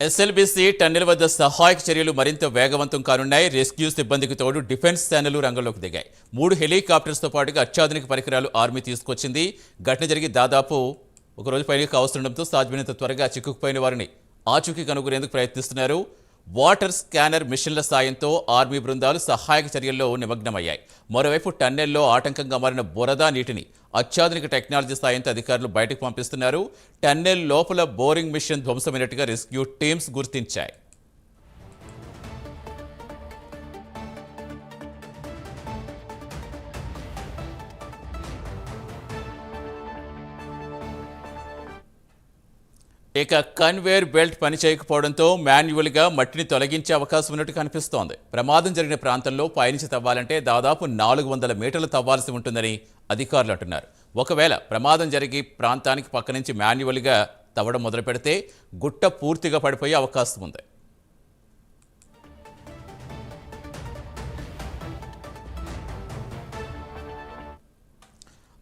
SLBC tunnel వద్ద సహాయక చర్యలు మరింత వేగవంతం కానున్నాయి. రెస్క్యూ సిబ్బందికి తోడు డిఫెన్స్ సేనలు రంగంలోకి దిగాయి. 3 హెలికాప్టర్స్తో పాటుగా అత్యాధునిక పరికరాలు ఆర్మీ తీసుకొచ్చింది. ఘటన జరిగి దాదాపు ఒక రోజు పైగా కావస్తుండటంతో సాధ్యమైనంత త్వరగా చిక్కుకుపోయిన వారిని ఆచూకీ కనుగొనేందుకు ప్రయత్నిస్తున్నారు. వాటర్ స్కానర్ మిషన్ల సాయంతో ఆర్మీ బృందాలు సహాయక చర్యల్లో నిమగ్నమయ్యాయి. మరోవైపు టన్నెల్లో ఆటంకంగా మారిన బురద నీటిని అత్యాధునిక టెక్నాలజీ సాయంతో అధికారులు బయటకు పంపిస్తున్నారు. టన్నెల్ లోపల బోరింగ్ మిషన్ ధ్వంసమైనట్టుగా రెస్క్యూ టీమ్స్ గుర్తించాయి. ఇక కన్వేర్ బెల్ట్ పనిచేయకపోవడంతో మాన్యువల్గా మట్టిని తొలగించే అవకాశం ఉన్నట్టు కనిపిస్తోంది. ప్రమాదం జరిగిన ప్రాంతంలో పయనించి తవ్వాలంటే దాదాపు 400 మీటర్లు తవ్వాల్సి ఉంటుందని అధికారులు అంటున్నారు. ఒకవేళ ప్రమాదం జరిగి ప్రాంతానికి పక్క నుంచి మాన్యువల్గా తవ్వడం మొదలు పెడితే గుట్ట పూర్తిగా పడిపోయే అవకాశం ఉంది.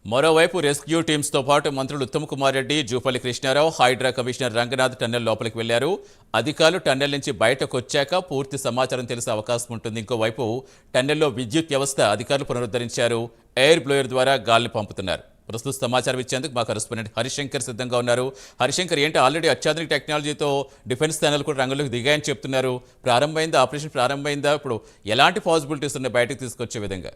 మరోవైపు రెస్క్యూ టీమ్స్తో పాటు మంత్రులు ఉత్తమ్ కుమార్ రెడ్డి, జూపల్లి కృష్ణారావు, హైడ్రా కమిషనర్ రంగనాథ్ టన్నెల్ లోపలికి వెళ్లారు. అధికారులు టన్నెల్ నుంచి బయటకు వచ్చాక పూర్తి సమాచారం తెలిసే అవకాశం ఉంటుంది. ఇంకోవైపు టన్నెల్లో విద్యుత్ వ్యవస్థ అధికారులు పునరుద్ధరించారు. ఎయిర్ బ్లోయర్ ద్వారా గాలిని పంపుతున్నారు. ప్రస్తుత సమాచారం ఇచ్చేందుకు మా కరెస్పాండెంట్ హరిశంకర్ సిద్ధంగా ఉన్నారు. హరిశంకర్, ఏంటి ఆల్రెడీ అత్యాధునిక టెక్నాలజీతో డిఫెన్స్ ఛానల్ కూడా రంగంలోకి దిగాయని చెప్తున్నారు. ఆపరేషన్ ప్రారంభమైందా? ఇప్పుడు ఎలాంటి పాసిబిలిటీస్ ఉన్నాయి బయటకు తీసుకొచ్చే విధంగా?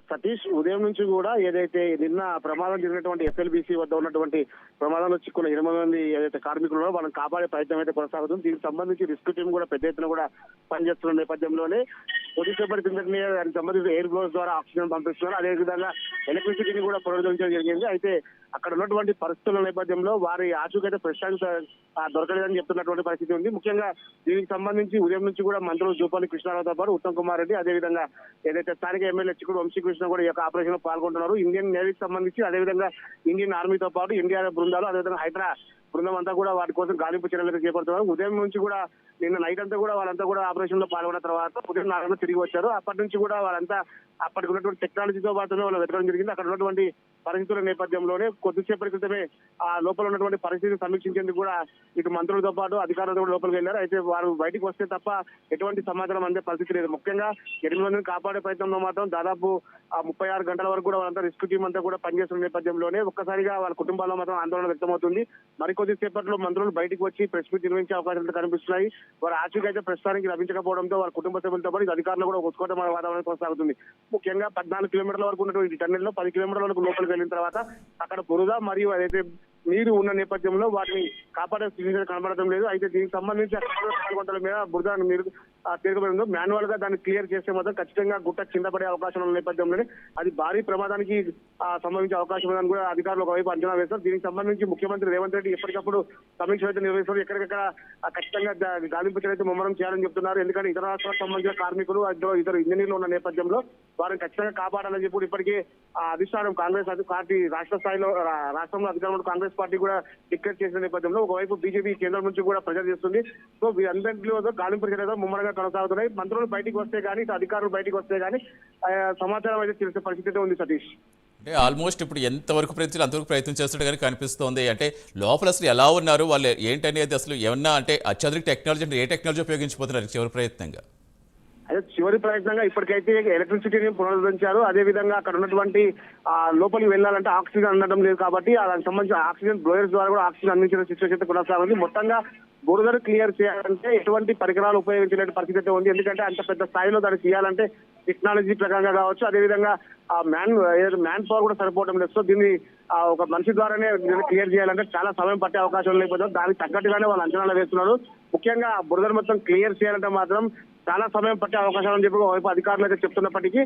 సతీష్, ఉదయం నుంచి కూడా ఏదైతే నిన్న ప్రమాదం జరిగినటువంటి ఎస్ఎల్బీసీ వద్ద ఉన్నటువంటి ప్రమాదంలో చిక్కున్న 8 మంది ఏదైతే కార్మికులు వాళ్ళని కాపాడే ప్రయత్నం అయితే కొనసాగుతుంది. దీనికి సంబంధించి రెస్క్యూ టీం కూడా పెద్ద ఎత్తున కూడా పనిచేస్తున్న నేపథ్యంలోనే కొద్దిసేపటి కిందటనే దానికి సంబంధించి ఎయిర్ బ్లోస్ ద్వారా ఆక్సిజన్ పంపిస్తున్నారు. అదేవిధంగా ఎలక్ట్రిసిటీని కూడా పునరుద్ధరించడం జరిగింది. అయితే అక్కడ ఉన్నటువంటి పరిస్థితుల నేపథ్యంలో వారి ఆచూకైతే ప్రశాంత్ దొరకలేదని చెప్తున్నటువంటి పరిస్థితి ఉంది. ముఖ్యంగా దీనికి సంబంధించి ఉదయం నుంచి కూడా మంత్రులు జూపల్లి కృష్ణారావుతో పాటు ఉత్తమ్ కుమార్ రెడ్డి, అదేవిధంగా ఏదైతే స్థానిక ఎమ్మెల్యే చిక్కుడు వంశీకృష్ణ కూడా ఈ యొక్క ఆపరేషన్ లో పాల్గొంటున్నారు. ఇండియన్ నేవీకి సంబంధించి, అదేవిధంగా ఇండియన్ ఆర్మీతో పాటు ఎన్డీఆర్ఎఫ్ బృందాలు, అదేవిధంగా హైడ్రా బృందం అంతా కూడా వాటి కోసం గాలింపు చర్యలు చేపడుతున్నారు. ఉదయం నుంచి కూడా నిన్న నైట్ అంతా కూడా వాళ్ళంతా కూడా ఆపరేషన్ లో పాల్గొన్న తర్వాత ఉదయం 4 తిరిగి వచ్చారు. అప్పటి నుంచి కూడా వాళ్ళంతా అప్పటికి ఉన్నటువంటి టెక్నాలజీతో పాటు వాళ్ళు వెతకడం జరిగింది. అక్కడ ఉన్నటువంటి పరిస్థితుల నేపథ్యంలోనే కొద్దిసేపటి క్రితమే ఆ లోపల ఉన్నటువంటి పరిస్థితిని సమీక్షించేందుకు కూడా ఇటు మంత్రులతో పాటు అధికారులతో కూడా లోపలికి వెళ్లారు. అయితే వారు బయటకు వస్తే తప్ప ఎటువంటి సమాచారం అందే పరిస్థితి లేదు. ముఖ్యంగా 8 మందిని కాపాడే ప్రయత్నంలో మాత్రం దాదాపు 36 గంటల వరకు కూడా వాళ్ళంతా రెస్క్యూ టీం అంతా కూడా పనిచేస్తున్న నేపథ్యంలోనే ఒక్కసారిగా వాళ్ళ కుటుంబాల్లో మాత్రం ఆందోళన వ్యక్తమవుతుంది. మరికొద్ది సేపట్లో మంత్రులు బయటకు వచ్చి ప్రెస్ మీట్ నిర్వహించే అవకాశాలు కనిపిస్తున్నాయి. వారి ఆచూకీ అయితే ప్రస్తుతానికి లభించకపోవడంతో వారి కుటుంబ సభ్యులతో పాటు అధికారులు కూడా ఒప్పుకోవడం వాతావరణం కొనసాగుతుంది. ముఖ్యంగా 14 కిలోమీటర్ల వరకు ఉన్నటువంటి టన్నెల్లో 10 కిలోమీటర్ల వరకు లోపలికి వెళ్ళిన తర్వాత అక్కడ బురద మరియు అదైతే నీరు ఉన్న నేపథ్యంలో వాటిని కాపాడే స్థితి కనబడటం లేదు. అయితే దీనికి సంబంధించి 4 గంటల మీద బురద నీరు తీరుకుపోయిందో మాన్యువల్ గా దాన్ని క్లియర్ చేస్తే మాత్రం ఖచ్చితంగా గుట్ట కింద పడే అవకాశం ఉన్న నేపథ్యంలోనే అది భారీ ప్రమాదానికి సంభవించే అవకాశం ఉందని కూడా అధికారులు ఒకవైపు అంచనా వేస్తారు. దీనికి సంబంధించి ముఖ్యమంత్రి రేవంత్ రెడ్డి ఎప్పటికప్పుడు సమీక్ష అయితే నిర్వహిస్తారు. ఎక్కడికక్కడ ఖచ్చితంగా గాలింపు చర్య అయితే ముమ్మరం చేయాలని చెప్తున్నారు. ఎందుకంటే ఇతర రాష్ట్రాలకు సంబంధించిన కార్మికులు ఇద్దరు ఇంజనీర్లు ఉన్న నేపథ్యంలో వారిని ఖచ్చితంగా కాపాడాలని చెప్పి ఇప్పటికే అధిష్టానం కాంగ్రెస్ పార్టీ రాష్ట్ర స్థాయిలో రాష్ట్రంలో అధికారంలో కాంగ్రెస్ పార్టీ కూడా డిక్లేర్ చేసిన నేపథ్యంలో ఒకవైపు బీజేపీ కేంద్రం నుంచి కూడా ప్రెజర్ చేస్తుంది. సో వీరందరిలో గాలింపు చర్యలు ముమ్మరంగా కొనసాగుతున్నాయి. మంత్రులు బయటికి వస్తే గానీ, అధికారులు బయటికి వస్తే గానీ సమాచారం అయితే తెలిసే పరిస్థితి ఉంది. సతీష్, అంటే ఆల్మోస్ట్ ఇప్పుడు ఎంతవరకు ప్రయత్నం అంతవరకు ప్రయత్నం చేస్తున్నట్టు కానీ కనిపిస్తోంది. అంటే లోపల అసలు ఎలా ఉన్నారు, వాళ్ళు ఏంటనేది అసలు ఏమన్నా అంటే అత్యాధునిక టెక్నాలజీ అంటే ఏ టెక్నాలజీ ఉపయోగించిపోతున్నారు చివరి ప్రయత్నంగా? అదే చివరి ప్రయత్నంగా ఇప్పటికైతే ఎలక్ట్రిసిటీని పునరుద్ధరించారు. అదే విధంగా అక్కడ ఉన్నటువంటి లోపలికి వెళ్ళాలంటే ఆక్సిజన్ అందడం లేదు కాబట్టి దానికి సంబంధించిన ఆక్సిజన్ బ్లోయర్స్ ద్వారా కూడా ఆక్సిజన్ అందించిన సిచ్యువేషన్ కొనసాగుంది. మొత్తంగా బురదను క్లియర్ చేయాలంటే ఎటువంటి పరికరాలు ఉపయోగించే పరిస్థితి ఉంది. ఎందుకంటే అంత పెద్ద స్థాయిలో దాన్ని చేయాలంటే టెక్నాలజీ ప్రకారంగా కావచ్చు, అదేవిధంగా మ్యాన్ పవర్ కూడా సరిపోవడం లేదు. సో దీన్ని ఒక మనిషి ద్వారానే క్లియర్ చేయాలంటే చాలా సమయం పట్టే అవకాశం లేకపోతే దానికి తగ్గట్టుగానే వాళ్ళు అంచనాలు వేస్తున్నారు. ముఖ్యంగా బురదను మొత్తం క్లియర్ చేయాలంటే మాత్రం చాలా సమయం పట్టే అవకాశాలని చెప్పి వైపు అధికారులు అయితే చెప్తున్నప్పటికీ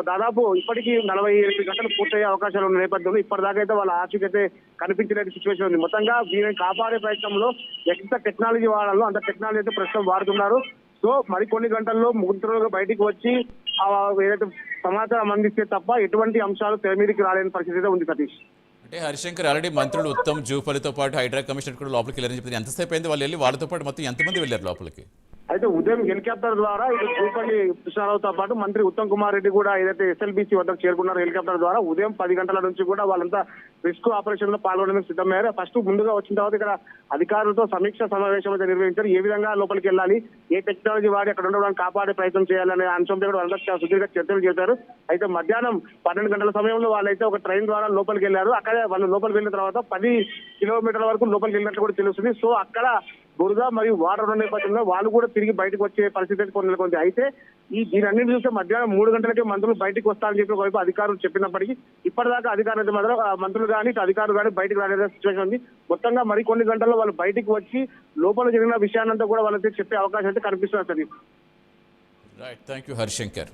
దాదాపు ఇప్పటికీ 48 గంటలు పూర్తయ్యే అవకాశాలు ఉన్న నేపథ్యంలో ఇప్పటిదాకా అయితే వాళ్ళ ఆచూకీ అయితే కనిపించే సిచ్యువేషన్ ఉంది. మొత్తంగా వీరిని కాపాడే ప్రయత్నంలో ఎంత టెక్నాలజీ వాడాలో అంత టెక్నాలజీ అయితే ప్రస్తుతం వాడుతున్నారు. సో మరికొన్ని గంటల్లో మంత్రులుగా బయటికి వచ్చి ఏదైతే సమాచారం అందిస్తే తప్ప ఎటువంటి అంశాలు తెర మీదకి రాలేని పరిస్థితి అయితే ఉంది. సతీష్, అంటే హరిశంకర్, ఆల్రెడీ మంత్రులు ఉత్తమ్, జూపల్లితో పాటు హైడ్రా కమిషనర్ కూడా లోపలికి వెళ్ళారని చెప్పింది. ఎంతసేపు అయింది వాళ్ళు వెళ్ళి? వాళ్ళతో పాటు మొత్తం ఎంతమంది వెళ్ళారు లోపలికి? అయితే ఉదయం హెలికాప్టర్ ద్వారా ఇటు జూపల్లి కృష్ణారావుతో పాటు మంత్రి ఉత్తమ్ కుమార్ రెడ్డి కూడా ఏదైతే ఎస్ఎల్బీసీ వద్దకు చేరుకున్నారో హెలికాప్టర్ ద్వారా ఉదయం 10 గంటల నుంచి కూడా వాళ్ళంతా రిస్క్ ఆపరేషన్ లో పాల్గొనడానికి సిద్ధమయ్యారు. ఫస్ట్ ముందుగా వచ్చిన తర్వాత ఇక్కడ అధికారులతో సమీక్ష సమావేశం అయితే నిర్వహించారు. ఏ విధంగా లోపలికి వెళ్ళాలి, ఏ టెక్నాలజీ వాడి అక్కడ ఉండడానికి కాపాడే ప్రయత్నం చేయాలనే అంశంపై కూడా వాళ్ళంతా సుదీర్ఘ చర్చలు చేశారు. అయితే మధ్యాహ్నం 12 గంటల సమయంలో వాళ్ళైతే ఒక ట్రైన్ ద్వారా లోపలికి వెళ్ళారు. అక్కడే వాళ్ళు లోపలికి వెళ్ళిన తర్వాత 10 కిలోమీటర్ల వరకు లోపలికి వెళ్ళినట్లు కూడా తెలుస్తుంది. సో అక్కడ బురద మరియు వాటర్ ఉన్న నేపథ్యంలో వాళ్ళు కూడా తిరిగి బయటకు వచ్చే పరిస్థితి కొన్ని నెలకొంది. అయితే దీని అన్నింటి చూస్తే మధ్యాహ్నం 3 గంటలకే మంత్రులు బయటకు వస్తారని చెప్పి ఒకవైపు అధికారులు చెప్పినప్పటికీ ఇప్పటిదాకా అధికారులు అయితే మాత్రం మంత్రులు కానీ అధికారులు కానీ బయటకు రాలేదే సిచ్యువేషన్ ఉంది. మొత్తంగా మరికొన్ని గంటల్లో వాళ్ళు బయటకు వచ్చి లోపల జరిగిన విషయాన్నంతా కూడా వాళ్ళకి చెప్పే అవకాశం అయితే కనిపిస్తుంది. Right, thank you Harishankar.